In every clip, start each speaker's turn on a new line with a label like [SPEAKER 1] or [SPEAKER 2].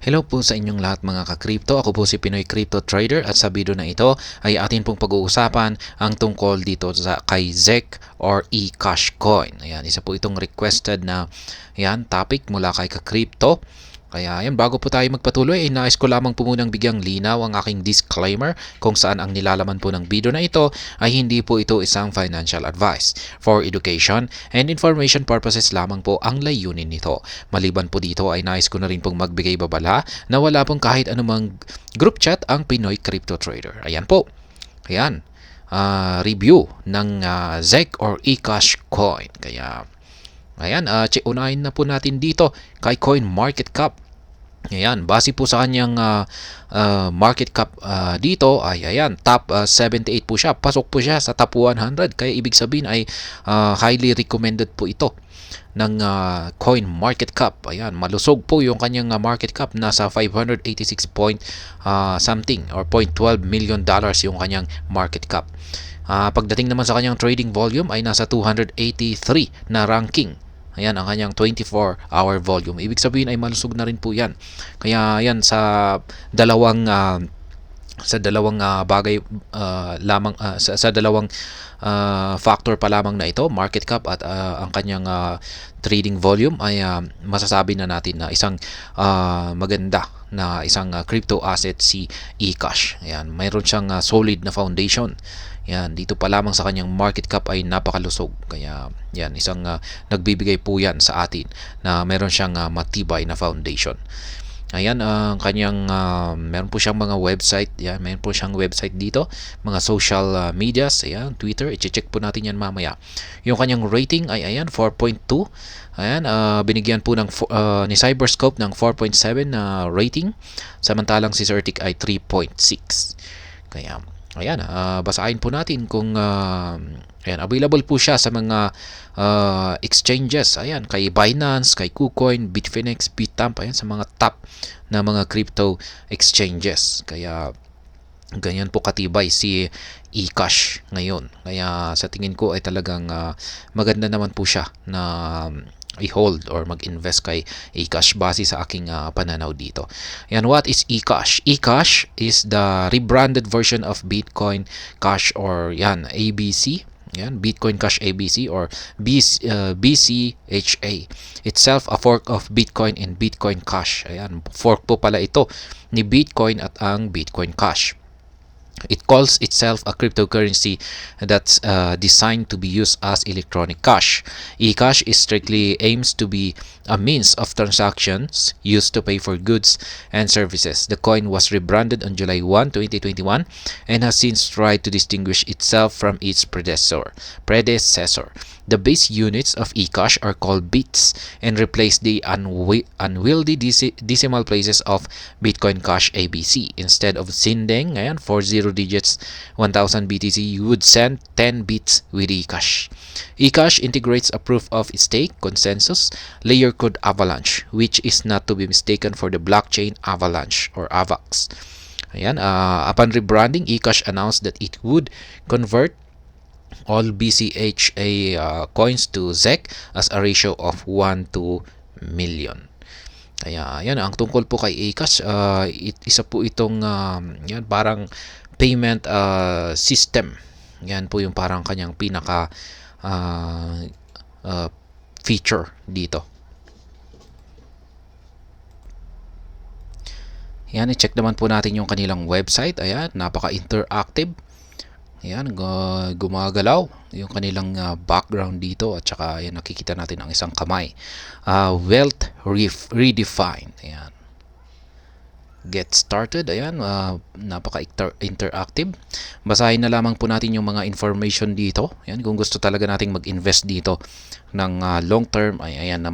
[SPEAKER 1] Hello po sa inyong lahat mga ka-crypto. Ako po si Pinoy Crypto Trader at sa video na ito ay atin pong pag-uusapan ang tungkol dito sa kay ZEC or eCash Coin. Ayan, isa po itong requested na topic mula kay ka-crypto. Kaya yan, bago po tayo magpatuloy, nais ko lamang po munang bigyang linaw ang aking disclaimer kung saan ang nilalaman po ng video na ito ay hindi po ito isang financial advice. For education and information purposes lamang po ang layunin nito. Maliban po dito ay nais ko na rin pong magbigay babala na wala pong kahit anumang group chat ang Pinoy Crypto Trader. Ayan po. Ayan. Review ng ZEC or eCash Coin. Kaya ayan, unahin na po natin dito kay Coin Market Cap. Ayan, base po sa kanyang market cap dito ay ayan, top 78 po siya. Pasok po siya sa top 100. Kaya ibig sabihin ay highly recommended po ito ng Coin Market Cap. Ayan, malusog po yung kanyang market cap. Nasa 586 point something or $0.12 million yung kanyang market cap. Pagdating naman sa kanyang trading volume ay nasa 283 na ranking. Ayan, ang kanyang 24-hour volume. Ibig sabihin ay malusog na rin po yan. Kaya yan, sa dalawang bagay lamang, sa dalawang factor pa lamang na ito, market cap at ang kanyang trading volume, ay masasabi na natin na isang maganda na isang crypto asset si eCash. Ayan, mayroon siyang solid na foundation. Yan, dito pa lamang sa kanyang market cap ay napakalusog. Kaya yan, isang nagbibigay po yan sa atin na meron siyang matibay na foundation. Ayan, ang kanyang meron po siyang mga website. Yan, meron po siyang website dito, mga social medias, ayan, Twitter, i-check po natin yan mamaya. Yung kanyang rating ay ayan, 4.2. Ayan, binigyan po ng ni Cyberscope ng 4.7 na rating, samantalang si Certic ay 3.6. Kaya ayan, basahin po natin kung ayan, available po siya sa mga exchanges. Ayan, kay Binance, kay KuCoin, Bitfinex, Bitamp, ayan, sa mga top na mga crypto exchanges. Kaya ganyan po katibay si eCash ngayon. Kaya sa tingin ko ay talagang maganda naman po siya na i-hold or mag-invest kay eCash base sa aking pananaw dito. Yan, what is eCash? eCash is the rebranded version of Bitcoin Cash or yan, ABC. Yan, Bitcoin Cash ABC or BCHA. Itself a fork of Bitcoin and Bitcoin Cash. Ayan, fork po pala ito ni Bitcoin at ang Bitcoin Cash. It calls itself a cryptocurrency that's designed to be used as electronic cash. eCash is strictly aims to be a means of transactions used to pay for goods and services. The coin was rebranded on July 1, 2021 and has since tried to distinguish itself from its predecessor. The base units of eCash are called bits and replace the unwieldy decimal places of Bitcoin Cash ABC. Instead of sending 40 digits 1000 BTC, you would send 10 bits with eCash. eCash integrates a proof of stake consensus layer code avalanche, which is not to be mistaken for the blockchain avalanche or AVAX. Ayan, upon rebranding, eCash announced that it would convert all BCHA coins to ZEC as a ratio of 1 to million. Kaya yan, ang tungkol po kay eCash, isa po itong yan, parang payment system. Yan po yung parang kanyang pinaka feature dito. Yan, i-check naman po natin yung kanilang website. Ayan, napaka-interactive. Ayan, gumagalaw yung kanilang background dito at saka ayan, nakikita natin ang isang kamay. Wealth Redefined. Ayan. Get started. Ayan, napaka-interactive. Basahin na lamang po natin yung mga information dito. Ayan, kung gusto talaga nating mag-invest dito ng long term, ay ayan, na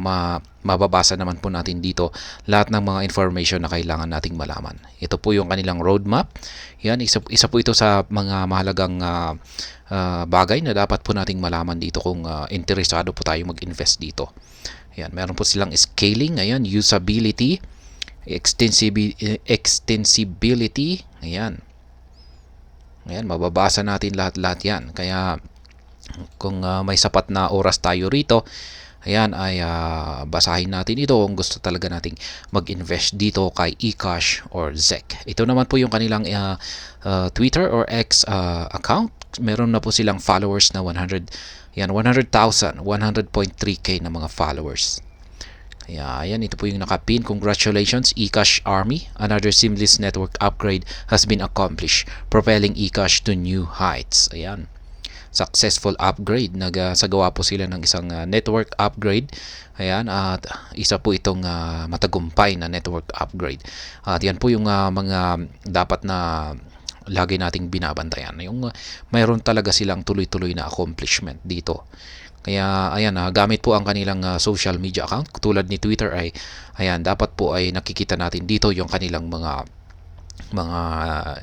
[SPEAKER 1] mababasa naman po natin dito lahat ng mga information na kailangan nating malaman. Ito po yung kanilang roadmap. Yan, isa po ito sa mga mahalagang bagay na dapat po nating malaman dito kung interesado po tayo mag-invest dito. Yan, meron po silang scaling, ayan, usability, extensibility, ayan. Ayan, mababasa natin lahat-lahat yan. Kaya kung may sapat na oras tayo rito, ayan ay basahin natin ito kung gusto talaga nating mag-invest dito kay eCash or ZEC. Ito naman po yung kanilang Twitter or X account. Meron na po silang followers na 100,000, 100.3k na mga followers. Kaya ayan, ito po yung nakapin. Congratulations eCash Army. Another seamless network upgrade has been accomplished, propelling eCash to new heights. Ayan. Successful upgrade. Nagsagawa po sila ng isang network upgrade. Ayan, at isa po itong matagumpay na network upgrade. At yan po yung mga dapat na lagi nating binabantayan. Yung mayroon talaga silang tuloy-tuloy na accomplishment dito. Kaya ayan, gamit po ang kanilang social media account tulad ni Twitter ay ayan, dapat po ay nakikita natin dito yung kanilang mga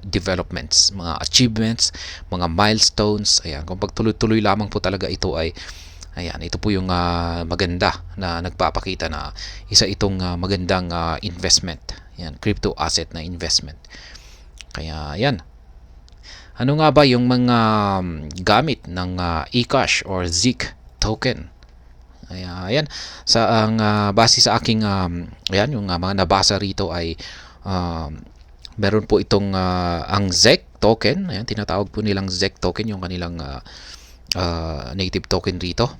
[SPEAKER 1] developments, mga achievements, mga milestones. Ayan, kung pagtuloy-tuloy lamang po talaga ito ay ayan, ito po yung maganda na nagpapakita na isa itong magandang investment. Ayan, crypto asset na investment. Kaya ayan. Ano nga ba yung mga gamit ng eCash or ZEC token? Ayan, sa ang base sa aking ayan, yung mga nabasa rito ay meron po itong ang ZEC token. Ayan, tinatawag po nilang ZEC token yung kanilang native token rito.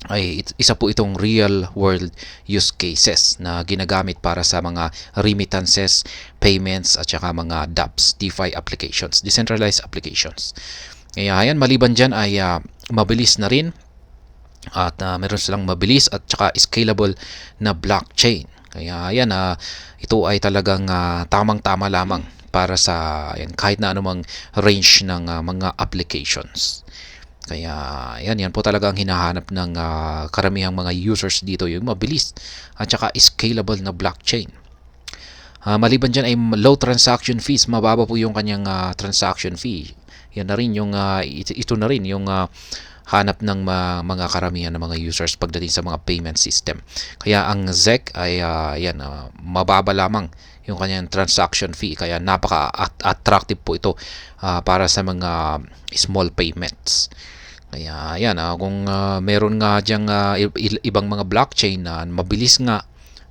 [SPEAKER 1] Ay isa po itong real world use cases na ginagamit para sa mga remittances, payments at saka mga dApps, DeFi applications, decentralized applications. Kaya ayan, maliban dyan ay mabilis na rin at meron silang mabilis at saka scalable na blockchain. Kaya ayan, ito ay talagang tamang-tama lamang para sa ayan, kahit na anumang range ng mga applications. Kaya yan po talaga ang hinahanap ng karamihang mga users dito, yung mabilis at saka scalable na blockchain. Maliban dyan ay low transaction fees, mababa po yung kanyang transaction fee. Yan na rin yung ito na rin yung hanap ng mga karamihan ng mga users pagdating sa mga payment system. Kaya ang ZEC ay mababa lamang yung kanyang transaction fee, kaya napaka-attractive po ito para sa mga small payments. Kaya yan, kung meron nga diyang ibang mga blockchain na mabilis nga,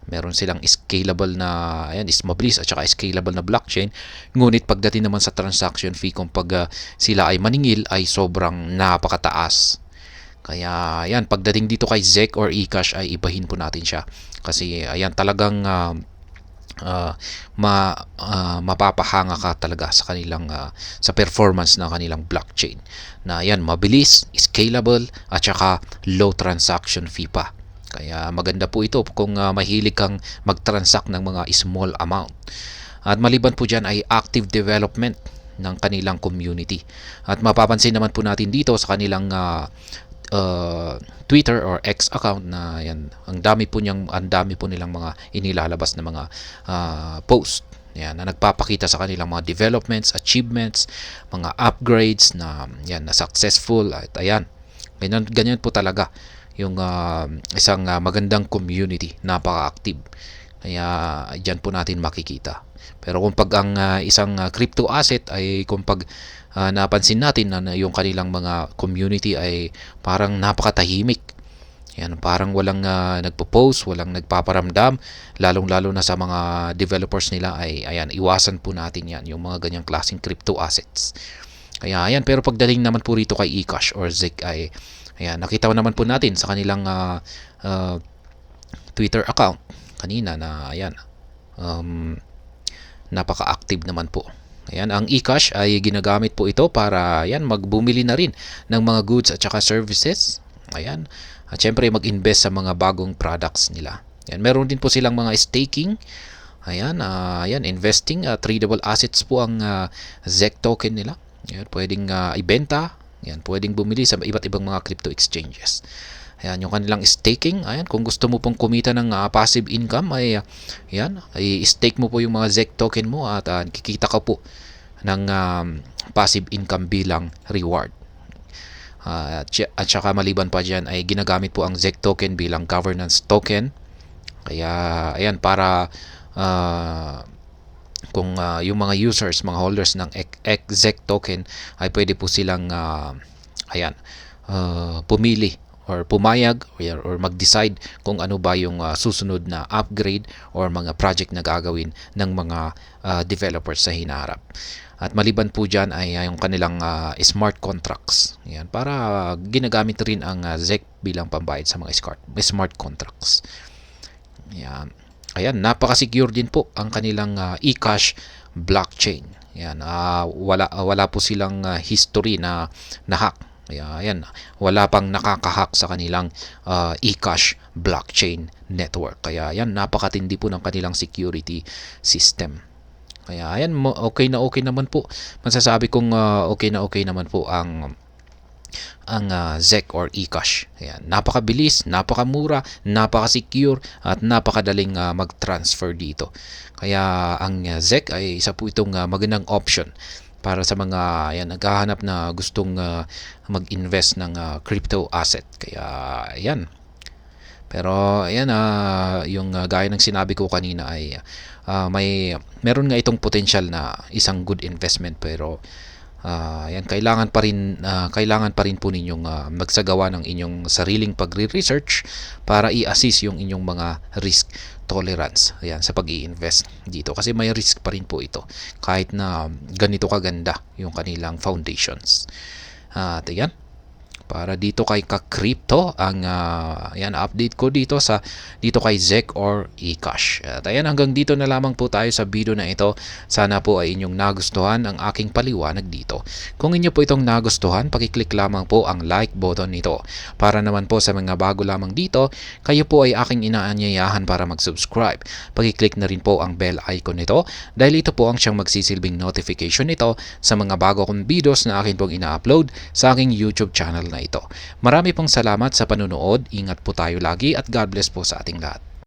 [SPEAKER 1] meron silang scalable na ayan, is mabilis at saka scalable na blockchain, ngunit pagdating naman sa transaction fee, kung pag sila ay maningil ay sobrang napakataas. Kaya ayan, pagdating dito kay ZEC or eCash ay ibahin po natin siya, kasi ayan talagang mapapahanga ka talaga sa kanilang sa performance ng kanilang blockchain, na yan mabilis, scalable at saka low transaction fee pa. Kaya maganda po ito kung mahilig kang mag-transact ng mga small amount. At maliban po dyan ay active development ng kanilang community. At mapapansin naman po natin dito sa kanilang Twitter or X account na yan, ang dami po nilang mga inilalabas na mga post. Yan, na nagpapakita sa kanilang mga developments, achievements, mga upgrades na yan na successful. At ayan, ganyan po talaga yung isang magandang community, napaka-active. Kaya diyan po natin makikita. Pero kung pag ang isang crypto asset ay kung pag napansin natin na yung kanilang mga community ay parang napakatahimik. Yan, parang walang nagpo-post, walang nagpaparamdam, lalong-lalo na sa mga developers nila ay ayan, iwasan po natin yan, yung mga ganyang klaseng crypto assets. Kaya ayan, pero pagdating naman po rito kay eCash or ZEC ay ayan, nakita naman po natin sa kanilang Twitter account kanina na ayan, napaka-active naman po. Ayan, ang eCash ay ginagamit po ito para ayan, magbumili na rin ng mga goods at saka services. Ayan, at syempre mag-invest sa mga bagong products nila. Ayan, meron din po silang mga staking. Ayan, ayan, investing, tradable assets po ang ZEC token nila. Ayan, pwedeng ibenta. Ayan, pwedeng bumili sa iba't ibang mga crypto exchanges. Ayan, yung kanilang staking. Ayan, kung gusto mo pong kumita ng passive income ay ayan, ay stake mo po yung mga ZEC token mo at kikita ka po ng passive income bilang reward. At saka maliban pa dyan ay ginagamit po ang ZEC token bilang governance token. Kaya ayan, para kung yung mga users, mga holders ng ZEC token ay pwede po silang ayan, pumili or pumayag or mag-decide kung ano ba yung susunod na upgrade or mga project na gagawin ng mga developers sa hinaharap. At maliban po dyan ay yung kanilang smart contracts. Yan, para ginagamit rin ang ZEC bilang pambayad sa mga smart contracts. Yan. Ayan, napaka-secure din po ang kanilang eCash blockchain. Yan, wala po silang history na hack. Ayan, wala pang nakakahack sa kanilang eCash blockchain network. Kaya yan, napakatindi po ng kanilang security system. Kaya ayan, okay naman po. Masasabi kong okay naman po ang ZEC or eCash. Ayan, napakabilis, napakamura, napaka-secure at napakadaling mag-transfer dito. Kaya ang ZEC ay isa po itong magandang option para sa mga naghahanap na gustong mag-invest ng crypto asset. Kaya ayan. Pero ayan, yung gaya ng sinabi ko kanina ay meron nga itong potential na isang good investment, pero ayan, kailangan pa rin po ninyong magsagawa ng inyong sariling pagre-research para i-assess yung inyong mga risk tolerance, ayan, sa pag-i-invest dito, kasi may risk pa rin po ito kahit na ganito kaganda yung kanilang foundations. At ayan, para dito kay ka-crypto ang update ko dito kay ZEC or eCash. At ayan, hanggang dito na lamang po tayo sa video na ito. Sana po ay inyong nagustuhan ang aking paliwanag dito. Kung inyo po itong nagustuhan, pakiclick lamang po ang like button nito. Para naman po sa mga bago lamang dito, kayo po ay aking inaanyayahan para mag-subscribe. Pakiclick na rin po ang bell icon nito dahil ito po ang siyang magsisilbing notification nito sa mga bago kong videos na akin pong ina-upload sa aking YouTube channel na ito. Marami pong salamat sa panunood. Ingat po tayo lagi at God bless po sa ating lahat.